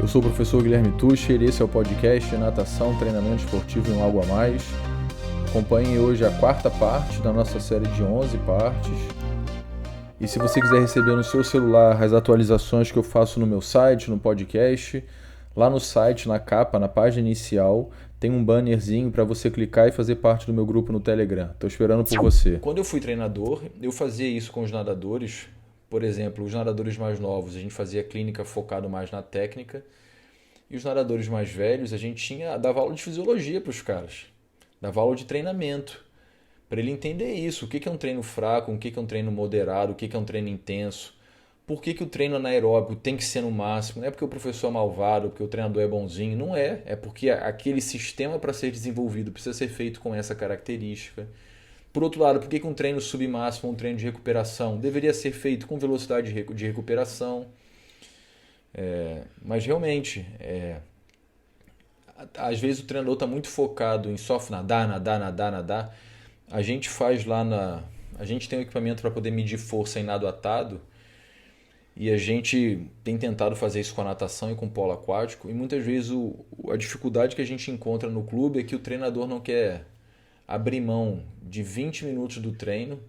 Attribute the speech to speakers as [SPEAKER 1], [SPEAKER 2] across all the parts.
[SPEAKER 1] Eu sou o professor Guilherme Tucher e esse é o podcast Natação, Treinamento Esportivo em Algo a Mais. Acompanhe hoje a quarta parte da nossa série de 11 partes. E se você quiser receber no seu celular as atualizações que eu faço no meu site, no podcast, lá no site, na capa, na página inicial, tem um bannerzinho para você clicar e fazer parte do meu grupo no Telegram. Estou esperando por você. Quando eu fui treinador, eu fazia isso com os nadadores. Por exemplo, os nadadores mais novos, a gente fazia clínica focado mais na técnica. E os nadadores mais velhos, a gente dava aula de fisiologia para os caras. Dava aula de treinamento. Para ele entender isso. O que é um treino fraco, o que é um treino moderado, o que é um treino intenso. Por que o treino anaeróbico tem que ser no máximo. Não é porque o professor é malvado, porque o treinador é bonzinho. Não é. É porque aquele sistema para ser desenvolvido precisa ser feito com essa característica. Por outro lado, por que um treino submáximo, um treino de recuperação, deveria ser feito com velocidade de recuperação? Mas realmente, às vezes o treinador está muito focado em só nadar. A gente faz lá a gente tem um equipamento para poder medir força em nado atado e a gente tem tentado fazer isso com a natação e com o polo aquático e muitas vezes a dificuldade que a gente encontra no clube é que o treinador não quer abrir mão de 20 minutos do treino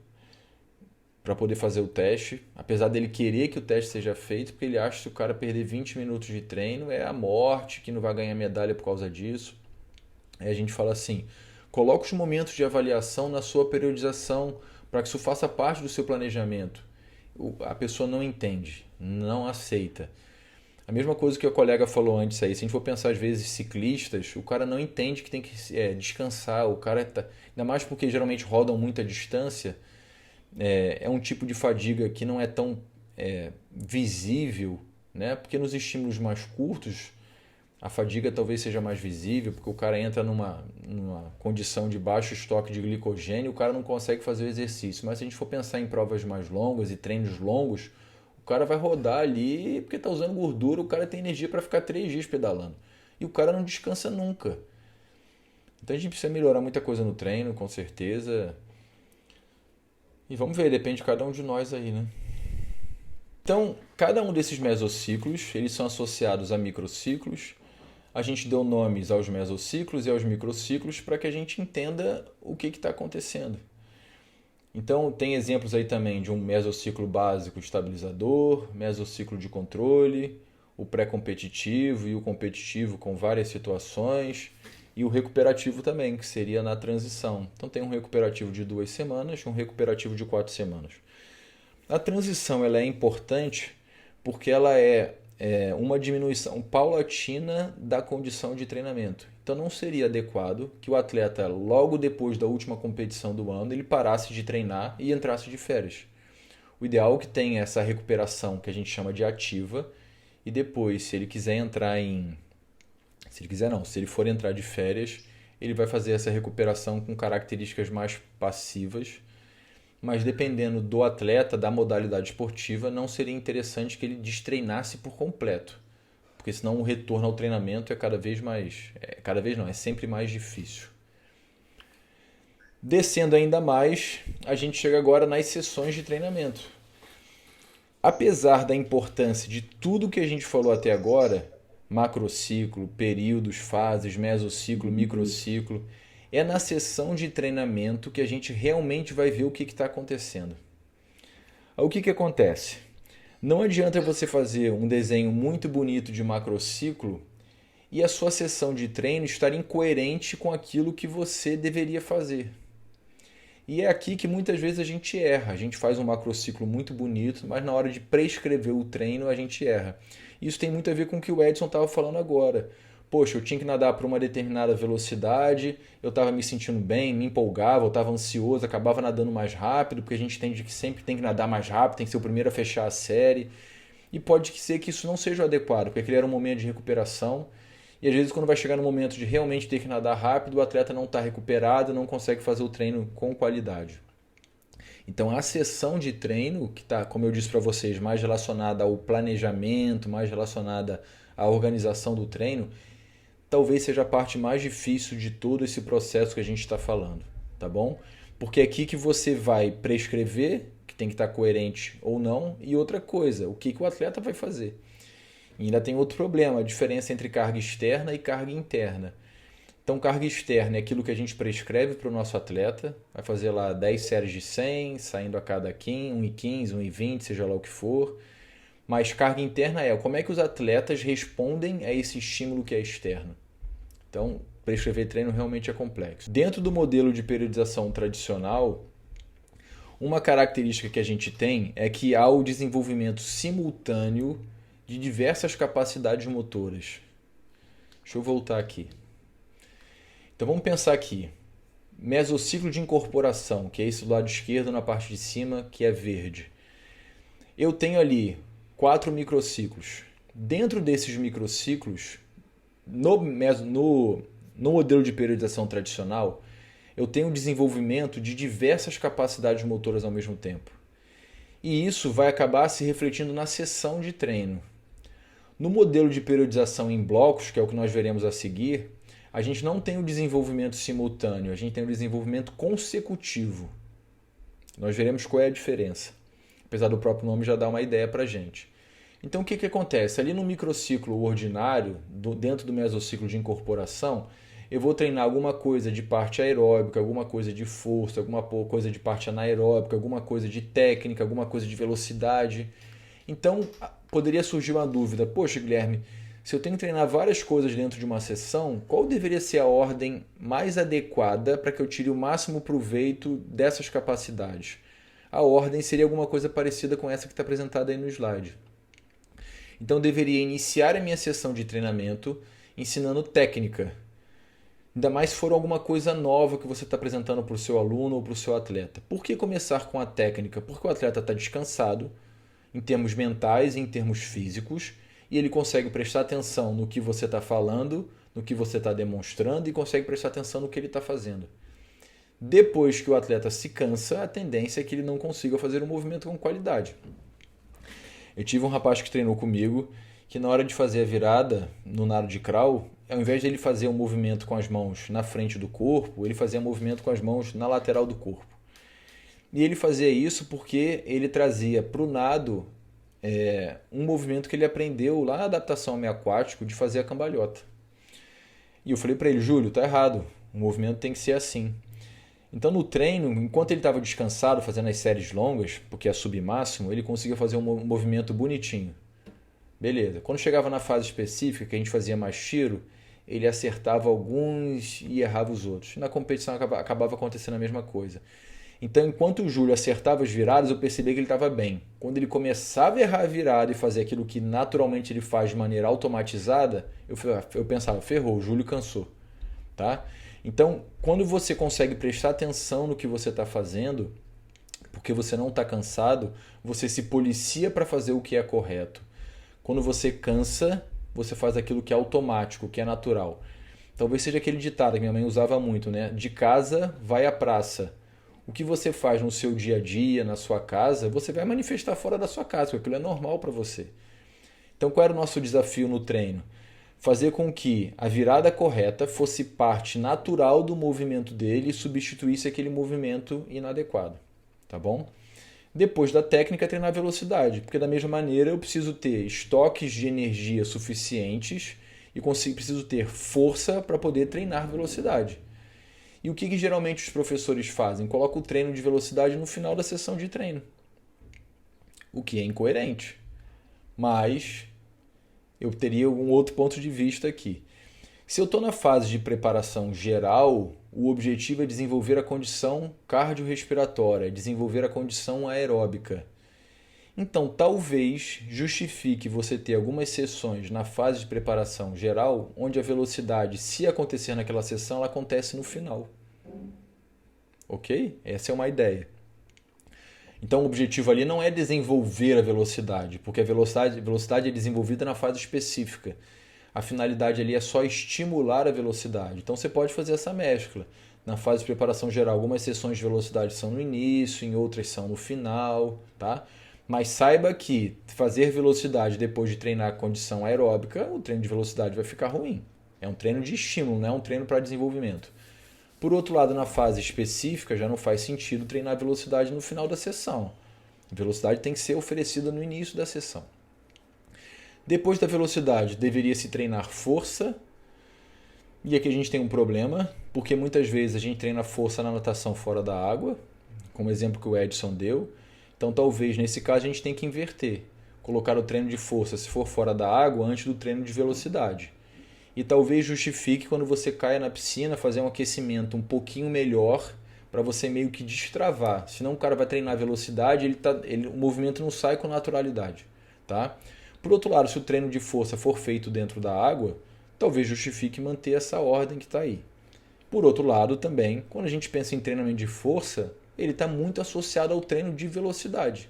[SPEAKER 1] para poder fazer o teste, apesar dele querer que o teste seja feito, porque ele acha que se o cara perder 20 minutos de treino é a morte, que não vai ganhar medalha por causa disso. Aí a gente fala assim, coloque os momentos de avaliação na sua periodização, para que isso faça parte do seu planejamento. A pessoa não entende, não aceita. A mesma coisa que a colega falou antes aí, se a gente for pensar às vezes ciclistas, o cara não entende que tem que descansar, o cara ainda mais porque geralmente rodam muita distância, é um tipo de fadiga que não é tão visível, né? Porque nos estímulos mais curtos a fadiga talvez seja mais visível, porque o cara entra numa condição de baixo estoque de glicogênio, o cara não consegue fazer o exercício. Mas se a gente for pensar em provas mais longas e treinos longos, o cara vai rodar ali porque está usando gordura, o cara tem energia para ficar 3 dias pedalando. E o cara não descansa nunca. Então a gente precisa melhorar muita coisa no treino, com certeza. E vamos ver, depende de cada um de nós aí, né? Então, cada um desses mesociclos, eles são associados a microciclos. A gente deu nomes aos mesociclos e aos microciclos para que a gente entenda o que está acontecendo. Então, tem exemplos aí também de um mesociclo básico estabilizador, mesociclo de controle, o pré-competitivo e o competitivo com várias situações, e o recuperativo também, que seria na transição. Então, tem um recuperativo de 2 semanas e um recuperativo de 4 semanas. A transição ela é importante porque ela é uma diminuição paulatina da condição de treinamento. Então não seria adequado que o atleta, logo depois da última competição do ano, ele parasse de treinar e entrasse de férias. O ideal é que tenha essa recuperação que a gente chama de ativa e depois, se ele quiser entrar se ele for entrar de férias, ele vai fazer essa recuperação com características mais passivas, mas dependendo do atleta, da modalidade esportiva, não seria interessante que ele destreinasse por completo, porque senão o retorno ao treinamento é sempre mais difícil. Descendo ainda mais, a gente chega agora nas sessões de treinamento. Apesar da importância de tudo que a gente falou até agora, macrociclo, períodos, fases, mesociclo, microciclo, é na sessão de treinamento que a gente realmente vai ver o que está acontecendo. O que acontece? Não adianta você fazer um desenho muito bonito de macrociclo e a sua sessão de treino estar incoerente com aquilo que você deveria fazer. E é aqui que muitas vezes a gente erra. A gente faz um macrociclo muito bonito, mas na hora de prescrever o treino a gente erra. Isso tem muito a ver com o que o Edson estava falando agora. Poxa, eu tinha que nadar por uma determinada velocidade, eu estava me sentindo bem, me empolgava, eu estava ansioso, acabava nadando mais rápido, porque a gente entende que sempre tem que nadar mais rápido, tem que ser o primeiro a fechar a série. E pode ser que isso não seja o adequado, porque aquele era um momento de recuperação. E às vezes quando vai chegar no momento de realmente ter que nadar rápido, o atleta não está recuperado, não consegue fazer o treino com qualidade. Então a sessão de treino, que está, como eu disse para vocês, mais relacionada ao planejamento, mais relacionada à organização do treino, talvez seja a parte mais difícil de todo esse processo que a gente está falando, tá bom? Porque é aqui que você vai prescrever, que tem que estar coerente ou não, e outra coisa, o que o atleta vai fazer. E ainda tem outro problema, a diferença entre carga externa e carga interna. Então, carga externa é aquilo que a gente prescreve para o nosso atleta, vai fazer lá 10 séries de 100, saindo a cada 15, 1,15, 1,20, seja lá o que for. Mas carga interna é como é que os atletas respondem a esse estímulo que é externo. Então, prescrever treino realmente é complexo. Dentro do modelo de periodização tradicional, uma característica que a gente tem é que há o desenvolvimento simultâneo de diversas capacidades motoras. Deixa eu voltar aqui. Então vamos pensar aqui. Mesociclo de incorporação, que é esse do lado esquerdo na parte de cima, que é verde. Eu tenho ali 4 microciclos. Dentro desses microciclos, no modelo de periodização tradicional, eu tenho o desenvolvimento de diversas capacidades motoras ao mesmo tempo. E isso vai acabar se refletindo na sessão de treino. No modelo de periodização em blocos, que é o que nós veremos a seguir, a gente não tem o desenvolvimento simultâneo, a gente tem o desenvolvimento consecutivo. Nós veremos qual é a diferença, apesar do próprio nome já dar uma ideia para a gente. Então o que acontece? Ali no microciclo ordinário, dentro do mesociclo de incorporação, eu vou treinar alguma coisa de parte aeróbica, alguma coisa de força, alguma coisa de parte anaeróbica, alguma coisa de técnica, alguma coisa de velocidade. Então poderia surgir uma dúvida, poxa Guilherme, se eu tenho que treinar várias coisas dentro de uma sessão, qual deveria ser a ordem mais adequada para que eu tire o máximo proveito dessas capacidades? A ordem seria alguma coisa parecida com essa que está apresentada aí no slide. Então eu deveria iniciar a minha sessão de treinamento ensinando técnica. Ainda mais se for alguma coisa nova que você está apresentando para o seu aluno ou para o seu atleta. Por que começar com a técnica? Porque o atleta está descansado, em termos mentais e em termos físicos, e ele consegue prestar atenção no que você está falando, no que você está demonstrando e consegue prestar atenção no que ele está fazendo. Depois que o atleta se cansa, a tendência é que ele não consiga fazer um movimento com qualidade. Eu tive um rapaz que treinou comigo que na hora de fazer a virada no nado de crawl, ao invés de ele fazer um movimento com as mãos na frente do corpo, ele fazia um movimento com as mãos na lateral do corpo. E ele fazia isso porque ele trazia para o nado um movimento que ele aprendeu lá na adaptação ao meio aquático de fazer a cambalhota. E eu falei para ele, Júlio, tá errado, o movimento tem que ser assim. Então no treino, enquanto ele estava descansado, fazendo as séries longas, porque é submáximo, ele conseguia fazer um movimento bonitinho. Beleza. Quando chegava na fase específica, que a gente fazia mais tiro, ele acertava alguns e errava os outros. Na competição acabava acontecendo a mesma coisa. Então, enquanto o Júlio acertava as viradas, eu percebia que ele estava bem. Quando ele começava a errar a virada e fazer aquilo que naturalmente ele faz de maneira automatizada, eu pensava, ferrou, o Júlio cansou. Tá? Então, quando você consegue prestar atenção no que você está fazendo, porque você não está cansado, você se policia para fazer o que é correto. Quando você cansa, você faz aquilo que é automático, que é natural. Talvez seja aquele ditado que minha mãe usava muito, né? De casa vai à praça. O que você faz no seu dia a dia, na sua casa, você vai manifestar fora da sua casa, porque aquilo é normal para você. Então, qual era o nosso desafio no treino? Fazer com que a virada correta fosse parte natural do movimento dele e substituísse aquele movimento inadequado. Tá bom? Depois da técnica, treinar a velocidade, porque da mesma maneira eu preciso ter estoques de energia suficientes e preciso ter força para poder treinar velocidade. E o que geralmente os professores fazem? Colocam o treino de velocidade no final da sessão de treino. O que é incoerente. Mas eu teria um outro ponto de vista aqui. Se eu estou na fase de preparação geral, o objetivo é desenvolver a condição cardiorrespiratória, desenvolver a condição aeróbica. Então, talvez justifique você ter algumas sessões na fase de preparação geral, onde a velocidade, se acontecer naquela sessão, ela acontece no final. Ok? Essa é uma ideia. Então, o objetivo ali não é desenvolver a velocidade, porque a velocidade é desenvolvida na fase específica. A finalidade ali é só estimular a velocidade. Então, você pode fazer essa mescla. Na fase de preparação geral, algumas sessões de velocidade são no início, em outras são no final, tá? Mas saiba que fazer velocidade depois de treinar a condição aeróbica, o treino de velocidade vai ficar ruim. É um treino de estímulo, não é um treino para desenvolvimento. Por outro lado, na fase específica, já não faz sentido treinar velocidade no final da sessão. A velocidade tem que ser oferecida no início da sessão. Depois da velocidade, deveria se treinar força. E aqui a gente tem um problema, porque muitas vezes a gente treina força na natação fora da água, como o exemplo que o Edson deu. Então talvez nesse caso a gente tenha que inverter. Colocar o treino de força, se for fora da água, antes do treino de velocidade. E talvez justifique quando você caia na piscina fazer um aquecimento um pouquinho melhor para você meio que destravar. Senão o cara vai treinar velocidade, o movimento não sai com naturalidade. Tá? Por outro lado, se o treino de força for feito dentro da água, talvez justifique manter essa ordem que está aí. Por outro lado, também, quando a gente pensa em treinamento de força, ele está muito associado ao treino de velocidade.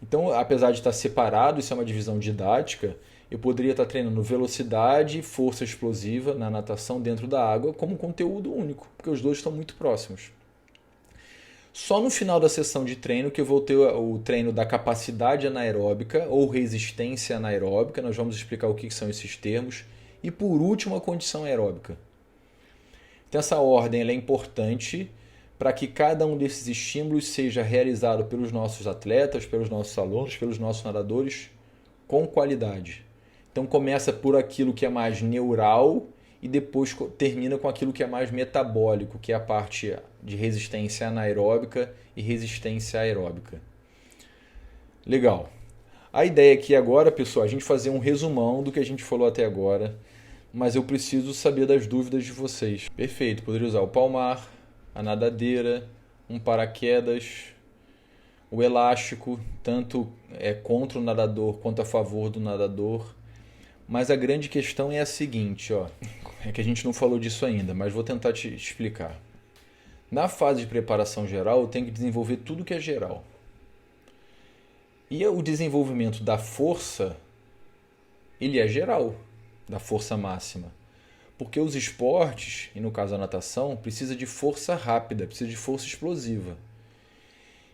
[SPEAKER 1] Então, apesar de estar separado, isso é uma divisão didática, eu poderia estar treinando velocidade e força explosiva na natação dentro da água como conteúdo único, porque os dois estão muito próximos. Só no final da sessão de treino que eu vou ter o treino da capacidade anaeróbica ou resistência anaeróbica, nós vamos explicar o que são esses termos, e por último a condição aeróbica. Então essa ordem ela é importante para que cada um desses estímulos seja realizado pelos nossos atletas, pelos nossos alunos, pelos nossos nadadores com qualidade. Então começa por aquilo que é mais neural e depois termina com aquilo que é mais metabólico, que é a parte de resistência anaeróbica e resistência aeróbica. Legal. A ideia aqui agora, pessoal, é a gente fazer um resumão do que a gente falou até agora, mas eu preciso saber das dúvidas de vocês. Perfeito, poderia usar o palmar, a nadadeira, um paraquedas, o elástico, tanto contra o nadador quanto a favor do nadador. Mas a grande questão é a seguinte, ó, é que a gente não falou disso ainda, mas vou tentar te explicar. Na fase de preparação geral, eu tenho que desenvolver tudo que é geral. E o desenvolvimento da força, ele é geral, da força máxima. Porque os esportes, e no caso a natação, precisa de força rápida, precisa de força explosiva.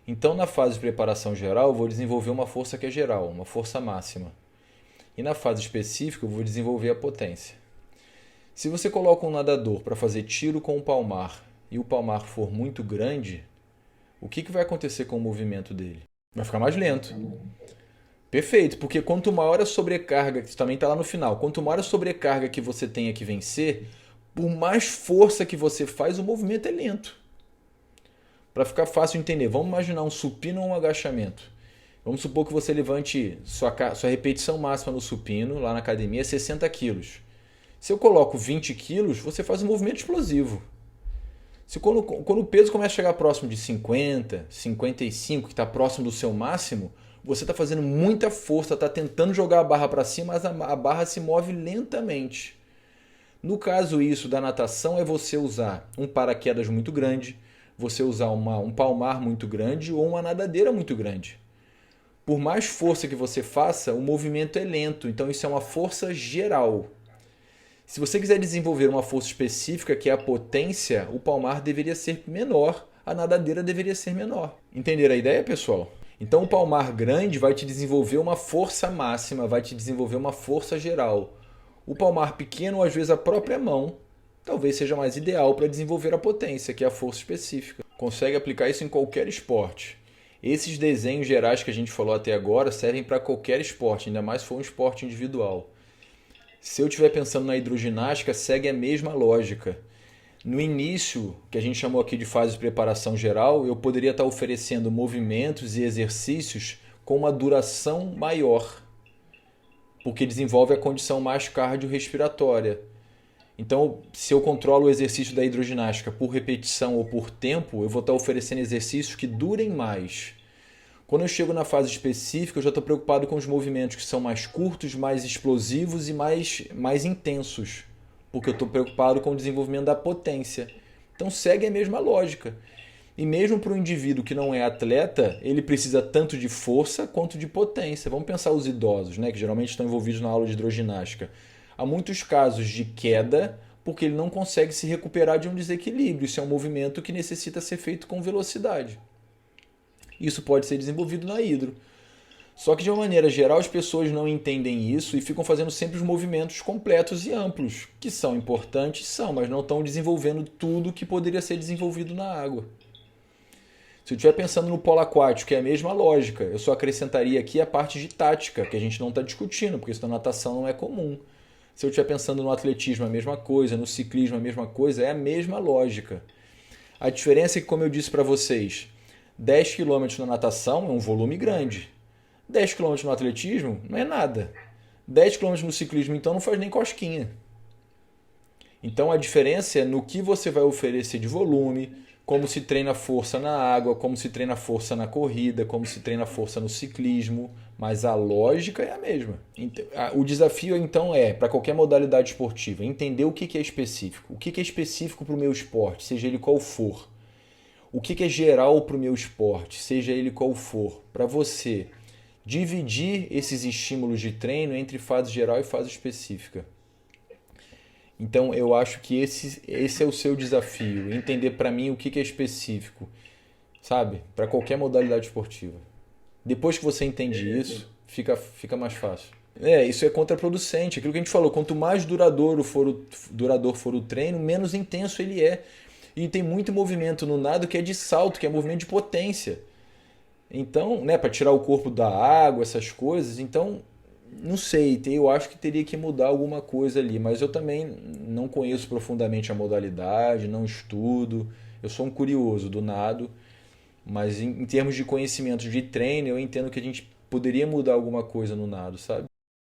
[SPEAKER 1] Então, na fase de preparação geral, eu vou desenvolver uma força que é geral, uma força máxima. E na fase específica, eu vou desenvolver a potência. Se você coloca um nadador para fazer tiro com o palmar e o palmar for muito grande, o que vai acontecer com o movimento dele? Vai ficar mais lento. Perfeito, porque quanto maior a sobrecarga, que também está lá no final, quanto maior a sobrecarga que você tenha que vencer, por mais força que você faz, o movimento é lento. Para ficar fácil entender, vamos imaginar um supino ou um agachamento. Vamos supor que você levante sua repetição máxima no supino, lá na academia, é 60 quilos. Se eu coloco 20 quilos, você faz um movimento explosivo. Quando o peso começa a chegar próximo de 50, 55, que está próximo do seu máximo, você está fazendo muita força, está tentando jogar a barra para cima, mas a barra se move lentamente. No caso isso da natação é você usar um paraquedas muito grande, você usar um palmar muito grande ou uma nadadeira muito grande. Por mais força que você faça, o movimento é lento, então isso é uma força geral. Se você quiser desenvolver uma força específica, que é a potência, o palmar deveria ser menor, a nadadeira deveria ser menor. Entenderam a ideia, pessoal? Então o palmar grande vai te desenvolver uma força máxima, vai te desenvolver uma força geral. O palmar pequeno, às vezes a própria mão, talvez seja mais ideal para desenvolver a potência, que é a força específica. Consegue aplicar isso em qualquer esporte. Esses desenhos gerais que a gente falou até agora servem para qualquer esporte, ainda mais se for um esporte individual. Se eu estiver pensando na hidroginástica, segue a mesma lógica. No início, que a gente chamou aqui de fase de preparação geral, eu poderia estar oferecendo movimentos e exercícios com uma duração maior, porque desenvolve a condição mais cardiorrespiratória. Então, se eu controlo o exercício da hidroginástica por repetição ou por tempo, eu vou estar oferecendo exercícios que durem mais. Quando eu chego na fase específica, eu já estou preocupado com os movimentos que são mais curtos, mais explosivos e mais intensos, porque eu estou preocupado com o desenvolvimento da potência. Então segue a mesma lógica. E mesmo para o indivíduo que não é atleta, ele precisa tanto de força quanto de potência. Vamos pensar os idosos, né, que geralmente estão envolvidos na aula de hidroginástica. Há muitos casos de queda porque ele não consegue se recuperar de um desequilíbrio. Isso é um movimento que necessita ser feito com velocidade. Isso pode ser desenvolvido na hidro. Só que de uma maneira geral as pessoas não entendem isso e ficam fazendo sempre os movimentos completos e amplos, que são importantes, mas não estão desenvolvendo tudo que poderia ser desenvolvido na água. Se eu estiver pensando no polo aquático, é a mesma lógica. Eu só acrescentaria aqui a parte de tática, que a gente não está discutindo, porque isso na natação não é comum. Se eu estiver pensando no atletismo, a mesma coisa, no ciclismo, a mesma coisa, é a mesma lógica. A diferença é que, como eu disse para vocês, 10 quilômetros na natação é um volume grande. 10 quilômetros no atletismo não é nada. 10 quilômetros no ciclismo, então, não faz nem cosquinha. Então, a diferença é no que você vai oferecer de volume, como se treina força na água, como se treina força na corrida, como se treina força no ciclismo, mas a lógica é a mesma. O desafio, então, é, para qualquer modalidade esportiva, entender o que é específico. O que é específico para o meu esporte, seja ele qual for. O que é geral para o meu esporte, seja ele qual for. Para você dividir esses estímulos de treino entre fase geral e fase específica. Então eu acho que esse é o seu desafio, entender para mim o que é específico, sabe? Para qualquer modalidade esportiva. Depois que você entende isso, fica mais fácil. Isso é contraproducente. Aquilo que a gente falou, quanto mais duradouro for o treino, menos intenso ele é. E tem muito movimento no nado que é de salto, que é movimento de potência. Então, né, para tirar o corpo da água, essas coisas, então não sei, eu acho que teria que mudar alguma coisa ali, mas eu também não conheço profundamente a modalidade, não estudo, eu sou um curioso do nado, mas em termos de conhecimento de treino, eu entendo que a gente poderia mudar alguma coisa no nado, sabe?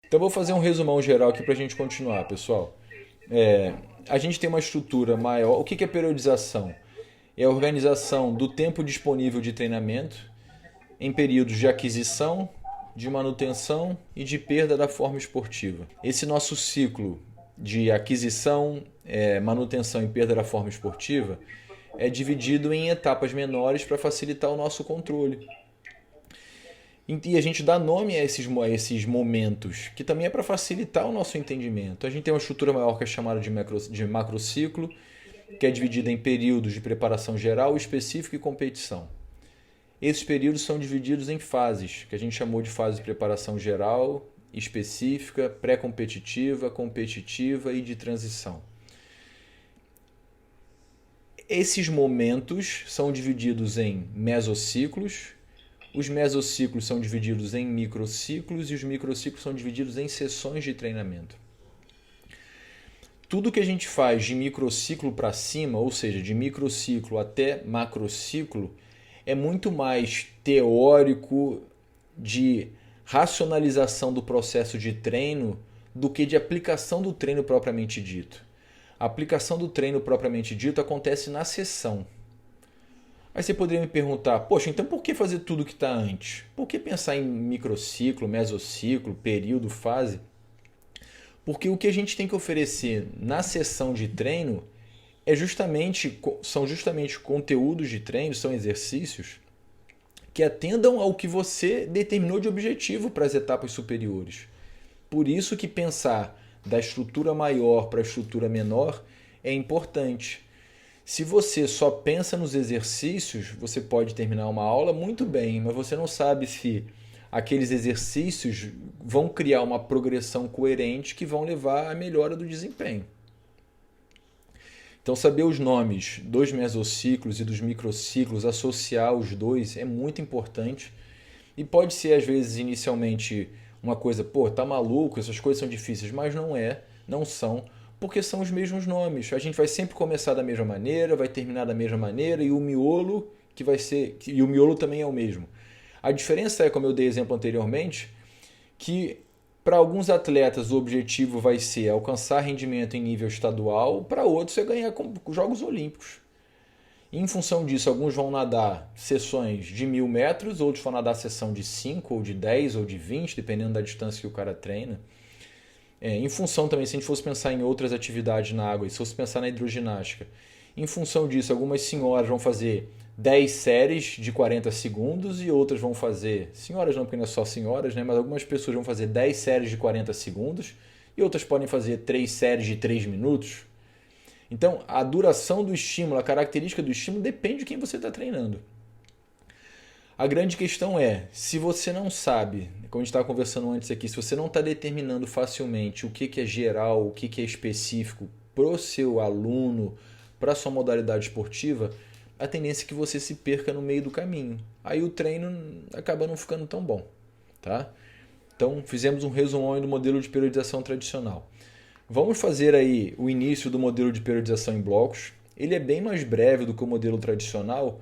[SPEAKER 1] Então eu vou fazer um resumão geral aqui para a gente continuar, pessoal. A gente tem uma estrutura maior. O que é periodização? É a organização do tempo disponível de treinamento em períodos de aquisição, de manutenção e de perda da forma esportiva. Esse nosso ciclo de aquisição, manutenção e perda da forma esportiva é dividido em etapas menores para facilitar o nosso controle. E a gente dá nome a esses momentos, que também é para facilitar o nosso entendimento. A gente tem uma estrutura maior que é chamada de macrociclo, que é dividida em períodos de preparação geral, específico e competição. Esses períodos são divididos em fases, que a gente chamou de fase de preparação geral, específica, pré-competitiva, competitiva e de transição. Esses momentos são divididos em mesociclos, os mesociclos são divididos em microciclos e os microciclos são divididos em sessões de treinamento. Tudo que a gente faz de microciclo para cima, ou seja, de microciclo até macrociclo, é muito mais teórico, de racionalização do processo de treino do que de aplicação do treino propriamente dito. A aplicação do treino propriamente dito acontece na sessão. Aí você poderia me perguntar, poxa, então por que fazer tudo que está antes? Por que pensar em microciclo, mesociclo, período, fase? Porque o que a gente tem que oferecer na sessão de treino são justamente conteúdos de treino, são exercícios que atendam ao que você determinou de objetivo para as etapas superiores. Por isso que pensar da estrutura maior para a estrutura menor é importante. Se você só pensa nos exercícios, você pode terminar uma aula muito bem, mas você não sabe se aqueles exercícios vão criar uma progressão coerente que vão levar à melhora do desempenho. Então, saber os nomes dos mesociclos e dos microciclos, associar os dois é muito importante. E pode ser, às vezes, inicialmente uma coisa, pô, tá maluco, essas coisas são difíceis, mas não são, porque são os mesmos nomes. A gente vai sempre começar da mesma maneira, vai terminar da mesma maneira, e o miolo o miolo também é o mesmo. A diferença é, como eu dei exemplo anteriormente, que para alguns atletas o objetivo vai ser alcançar rendimento em nível estadual, para outros é ganhar com Jogos Olímpicos. E em função disso, alguns vão nadar sessões de 1.000 metros, outros vão nadar sessão de 5, ou de 10, ou de 20, dependendo da distância que o cara treina. Em função também, se a gente fosse pensar em outras atividades na água, e se fosse pensar na hidroginástica, em função disso, algumas senhoras vão fazer 10 séries de 40 segundos e outras vão fazer, senhoras não, porque não é só senhoras, né? Mas algumas pessoas vão fazer 10 séries de 40 segundos e outras podem fazer 3 séries de 3 minutos. Então, a duração do estímulo, a característica do estímulo depende de quem você está treinando. A grande questão é, se você não sabe, como a gente estava conversando antes aqui, se você não está determinando facilmente o que é geral, o que é específico para o seu aluno, para a sua modalidade esportiva, a tendência é que você se perca no meio do caminho. Aí o treino acaba não ficando tão bom, tá? Então, fizemos um resumão do modelo de periodização tradicional. Vamos fazer aí o início do modelo de periodização em blocos. Ele é bem mais breve do que o modelo tradicional,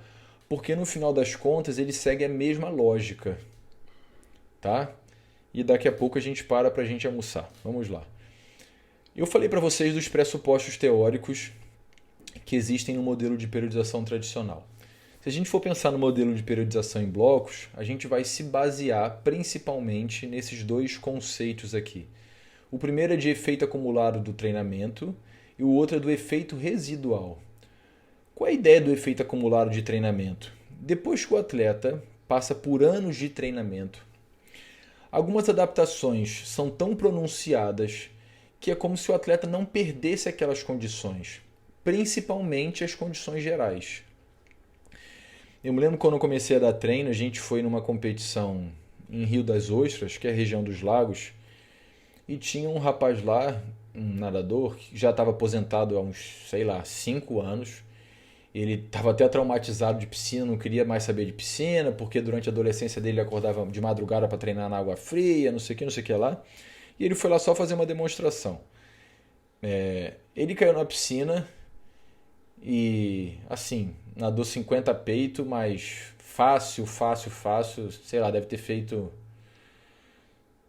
[SPEAKER 1] porque no final das contas ele segue a mesma lógica, tá? E daqui a pouco a gente para a gente almoçar. Vamos lá. Eu falei para vocês dos pressupostos teóricos que existem no modelo de periodização tradicional. Se a gente for pensar no modelo de periodização em blocos, a gente vai se basear principalmente nesses dois conceitos aqui. O primeiro é de efeito acumulado do treinamento e o outro é do efeito residual. Qual é a ideia do efeito acumulado de treinamento? Depois que o atleta passa por anos de treinamento, algumas adaptações são tão pronunciadas que é como se o atleta não perdesse aquelas condições, principalmente as condições gerais. Eu me lembro quando eu comecei a dar treino, a gente foi numa competição em Rio das Ostras, que é a região dos lagos, e tinha um rapaz lá, um nadador, que já estava aposentado há uns, 5 anos. Ele estava até traumatizado de piscina, não queria mais saber de piscina, porque durante a adolescência dele ele acordava de madrugada para treinar na água fria, não sei o que lá. E ele foi lá só fazer uma demonstração. Ele caiu na piscina e, assim, nadou 50 peito, mas fácil, deve ter feito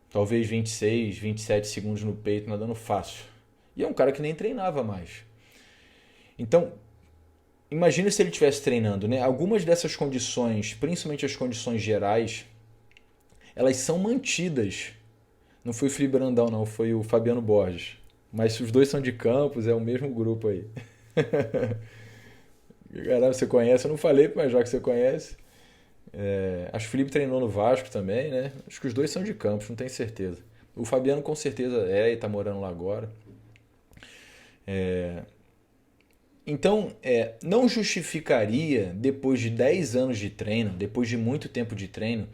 [SPEAKER 1] talvez 26, 27 segundos no peito, nadando fácil. E é um cara que nem treinava mais. Então, imagina se ele estivesse treinando, né? Algumas dessas condições, principalmente as condições gerais, elas são mantidas. Não foi o Felipe Brandão, não, foi o Fabiano Borges. Mas os dois são de Campos, é o mesmo grupo aí. Caramba, você conhece? Eu não falei, mas já que você conhece. Acho que o Felipe treinou no Vasco também, né? Acho que os dois são de Campos, não tenho certeza. O Fabiano com certeza e tá morando lá agora. Então, não justificaria, depois de 10 anos de treino, depois de muito tempo de treino,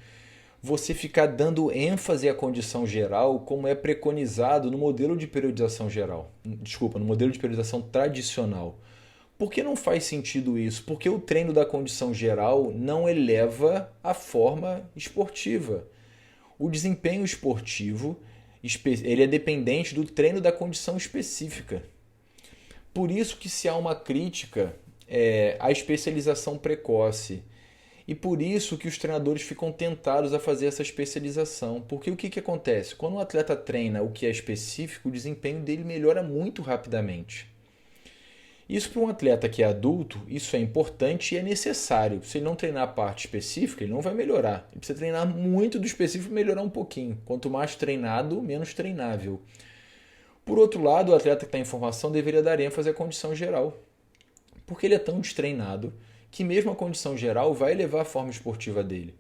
[SPEAKER 1] você ficar dando ênfase à condição geral como é preconizado no modelo de periodização geral. Desculpa, no modelo de periodização tradicional. Por que não faz sentido isso? Porque o treino da condição geral não eleva a forma esportiva. O desempenho esportivo ele é dependente do treino da condição específica. Por isso que se há uma crítica à especialização precoce. E por isso que os treinadores ficam tentados a fazer essa especialização. Porque o que acontece? Quando o atleta treina o que é específico, o desempenho dele melhora muito rapidamente. Isso para um atleta que é adulto, isso é importante e é necessário. Se ele não treinar a parte específica, ele não vai melhorar. Ele precisa treinar muito do específico e melhorar um pouquinho. Quanto mais treinado, menos treinável. Por outro lado, o atleta que está em formação deveria dar ênfase à condição geral. Porque ele é tão destreinado que mesmo a condição geral vai elevar a forma esportiva dele.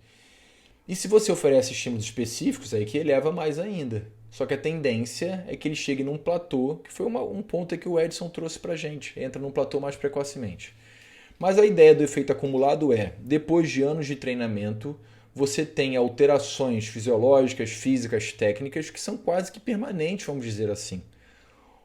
[SPEAKER 1] E se você oferece estímulos específicos, aí que eleva mais ainda. Só que a tendência é que ele chegue num platô, que foi um ponto que o Edson trouxe pra gente. Entra num platô mais precocemente. Mas a ideia do efeito acumulado depois de anos de treinamento, você tem alterações fisiológicas, físicas, técnicas, que são quase que permanentes, vamos dizer assim.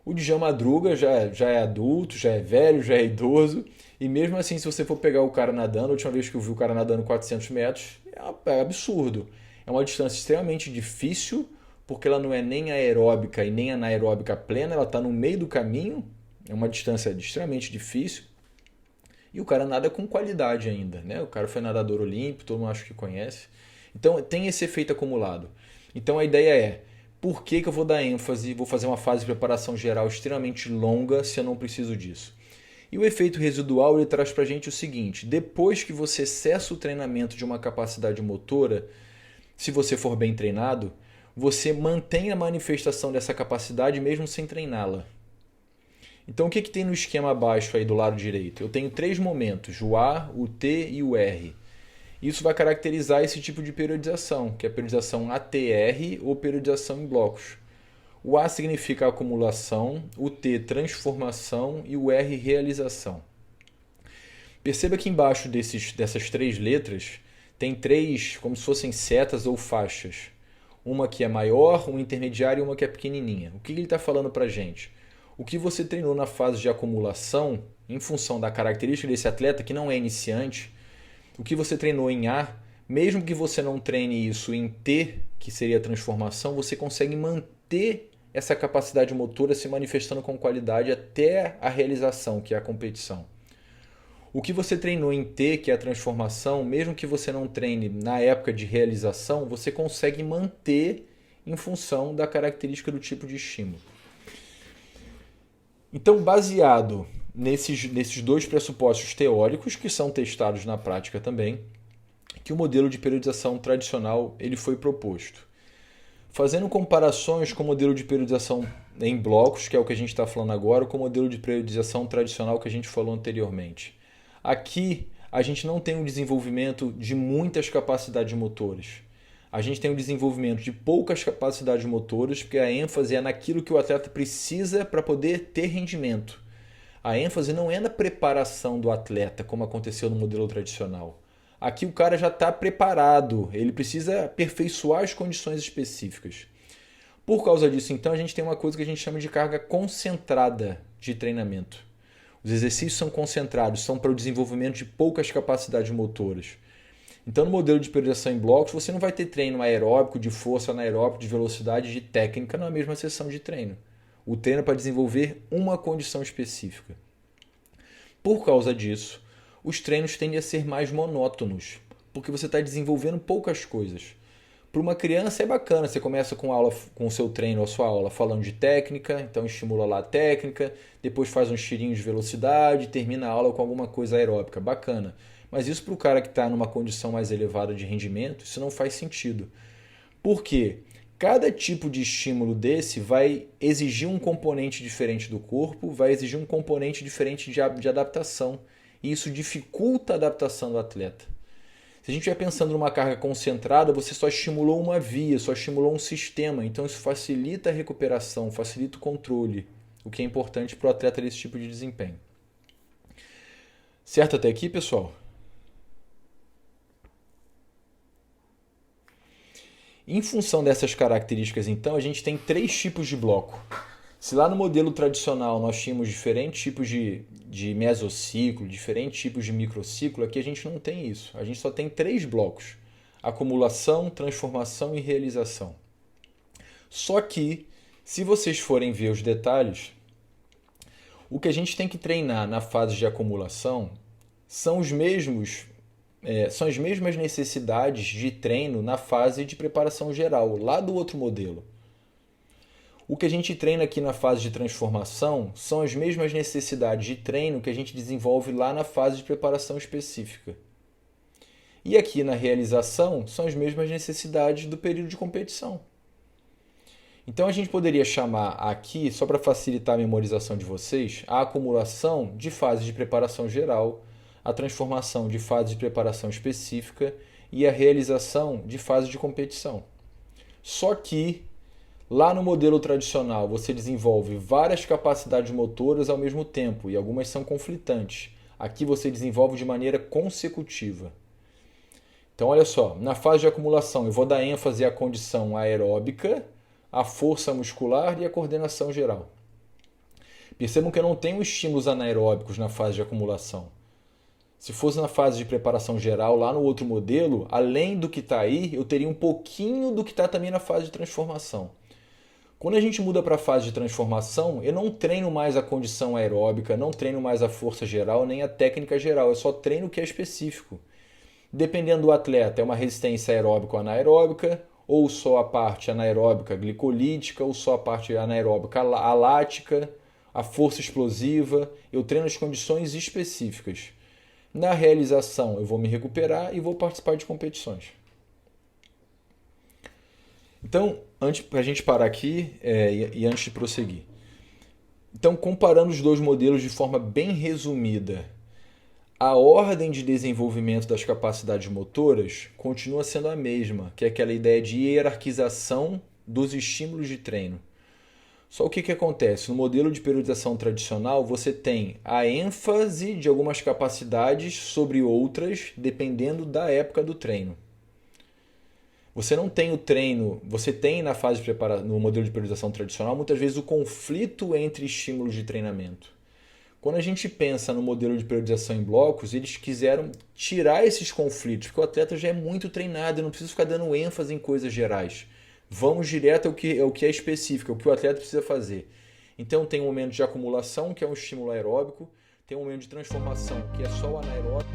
[SPEAKER 1] O Djalma Madruga já é adulto, já é velho, já é idoso. E mesmo assim, se você for pegar o cara nadando, a última vez que eu vi o cara nadando 400 metros, é absurdo. É uma distância extremamente difícil, porque ela não é nem aeróbica e nem anaeróbica plena, ela está no meio do caminho, é uma distância extremamente difícil. E o cara nada com qualidade ainda, né? O cara foi nadador olímpico, todo mundo acho que conhece. Então tem esse efeito acumulado. Então a ideia por que eu vou dar ênfase, vou fazer uma fase de preparação geral extremamente longa se eu não preciso disso? E o efeito residual ele traz para a gente o seguinte: depois que você cessa o treinamento de uma capacidade motora, se você for bem treinado, você mantém a manifestação dessa capacidade mesmo sem treiná-la. Então o que tem no esquema abaixo aí do lado direito? Eu tenho 3 momentos, o A, o T e o R. Isso vai caracterizar esse tipo de periodização, que é a periodização ATR ou periodização em blocos. O A significa acumulação, o T transformação e o R realização. Perceba que embaixo dessas 3 letras tem 3 como se fossem setas ou faixas. Uma que é maior, uma intermediária e uma que é pequenininha. O que ele está falando para a gente? O que você treinou na fase de acumulação, em função da característica desse atleta que não é iniciante, o que você treinou em A, mesmo que você não treine isso em T, que seria a transformação, você consegue manter essa capacidade motora se manifestando com qualidade até a realização, que é a competição. O que você treinou em T, que é a transformação, mesmo que você não treine na época de realização, você consegue manter em função da característica do tipo de estímulo. Então, baseado nesses dois pressupostos teóricos, que são testados na prática também, que o modelo de periodização tradicional ele foi proposto. Fazendo comparações com o modelo de periodização em blocos, que é o que a gente está falando agora, com o modelo de periodização tradicional que a gente falou anteriormente. Aqui, a gente não tem um desenvolvimento de muitas capacidades motoras. A gente tem um desenvolvimento de poucas capacidades motoras, porque a ênfase é naquilo que o atleta precisa para poder ter rendimento. A ênfase não é na preparação do atleta, como aconteceu no modelo tradicional. Aqui o cara já está preparado, ele precisa aperfeiçoar as condições específicas. Por causa disso, então, a gente tem uma coisa que a gente chama de carga concentrada de treinamento. Os exercícios são concentrados, são para o desenvolvimento de poucas capacidades motoras. Então, no modelo de periodização em blocos, você não vai ter treino aeróbico, de força anaeróbico, de velocidade, de técnica na mesma sessão de treino. O treino é para desenvolver uma condição específica. Por causa disso, os treinos tendem a ser mais monótonos, porque você está desenvolvendo poucas coisas. Para uma criança é bacana, você começa com o seu treino, a sua aula, falando de técnica, então estimula lá a técnica, depois faz uns tirinhos de velocidade, termina a aula com alguma coisa aeróbica, bacana. Mas isso para o cara que está numa condição mais elevada de rendimento, isso não faz sentido. Por quê? Cada tipo de estímulo desse vai exigir um componente diferente do corpo, vai exigir um componente diferente de adaptação. E isso dificulta a adaptação do atleta. Se a gente estiver pensando numa carga concentrada, você só estimulou uma via, só estimulou um sistema. Então isso facilita a recuperação, facilita o controle, o que é importante para o atleta desse tipo de desempenho. Certo até aqui, pessoal? Em função dessas características, então, a gente tem 3 tipos de bloco. Se lá no modelo tradicional nós tínhamos diferentes tipos de mesociclo, diferentes tipos de microciclo, aqui a gente não tem isso. A gente só tem 3 blocos: acumulação, transformação e realização. Só que, se vocês forem ver os detalhes, o que a gente tem que treinar na fase de acumulação são as mesmas necessidades de treino na fase de preparação geral, lá do outro modelo. O que a gente treina aqui na fase de transformação são as mesmas necessidades de treino que a gente desenvolve lá na fase de preparação específica. E aqui na realização são as mesmas necessidades do período de competição. Então a gente poderia chamar aqui, só para facilitar a memorização de vocês, a acumulação de fase de preparação geral, a transformação de fase de preparação específica e a realização de fase de competição. Só que lá no modelo tradicional você desenvolve várias capacidades motoras ao mesmo tempo e algumas são conflitantes. Aqui você desenvolve de maneira consecutiva. Então olha só, na fase de acumulação eu vou dar ênfase à condição aeróbica, à força muscular e à coordenação geral. Percebam que eu não tenho estímulos anaeróbicos na fase de acumulação. Se fosse na fase de preparação geral, lá no outro modelo, além do que está aí, eu teria um pouquinho do que está também na fase de transformação. Quando a gente muda para a fase de transformação, eu não treino mais a condição aeróbica, não treino mais a força geral, nem a técnica geral, eu só treino o que é específico. Dependendo do atleta, é uma resistência aeróbica ou anaeróbica, ou só a parte anaeróbica glicolítica, ou só a parte anaeróbica alática, a força explosiva, eu treino as condições específicas. Na realização, eu vou me recuperar e vou participar de competições. Então, para a gente parar aqui e antes de prosseguir. Então, comparando os dois modelos de forma bem resumida, a ordem de desenvolvimento das capacidades motoras continua sendo a mesma, que é aquela ideia de hierarquização dos estímulos de treino. Só o que acontece? No modelo de periodização tradicional, você tem a ênfase de algumas capacidades sobre outras, dependendo da época do treino. Você não tem o treino, você tem na fase de preparação, no modelo de periodização tradicional, muitas vezes o conflito entre estímulos de treinamento. Quando a gente pensa no modelo de periodização em blocos, eles quiseram tirar esses conflitos, porque o atleta já é muito treinado, eu não preciso ficar dando ênfase em coisas gerais. Vamos direto ao que é específico, ao que o atleta precisa fazer. Então tem um momento de acumulação, que é um estímulo aeróbico, tem um momento de transformação, que é só o anaeróbico.